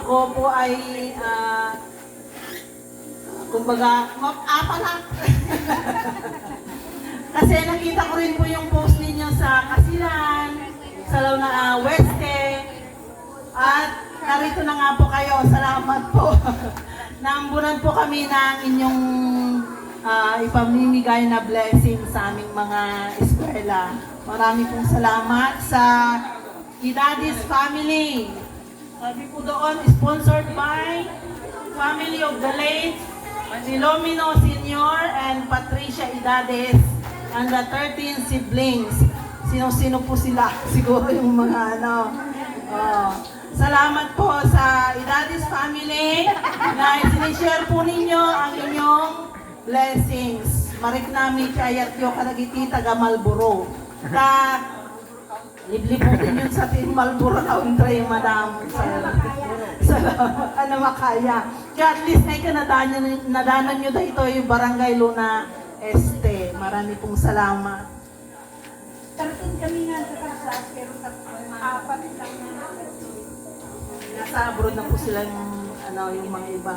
Ako po ay, kumbaga, apanak. Kasi nakita ko rin po yung post ninyo sa Kasilan, sa Weste, at narito na nga po kayo. Salamat po. Naambunan po kami ng inyong ipamimigay na blessing sa aming mga eskwela. Marami pong salamat sa Idades Family. Sabi po doon, sponsored by family of the late Filomeno Sr. and Patricia Idades and the 13 siblings. Sino-sino po sila? Siguro yung mga Salamat po sa Idades Family na sinishare po ninyo ang inyong blessings. Marik namin kayat yung kanagiti taga Malboro. Liblibutin yun sa team Malboro na untray, madam. Salamat. Ano makaya. Kaya at least ay nadanan nyo dito yung Barangay Luna Este. Marami pong salamat. 13 kami nga sa class, pero 4 lang na. Nasa abroad na po sila yung mga iba.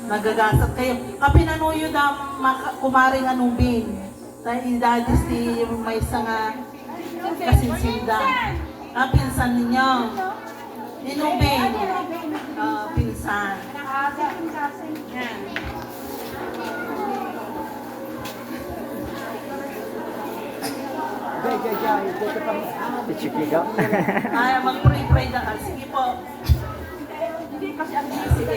Nagagasat kayo. Kapinanuyo na kumaring anubin. Dahil Idades di may sanga kasinsinda. Pinsan ninyo. Inubin. Pinsan. Yan. Ay, mag-pray-pray na ka. Sige po. Hindi kasi ang sige.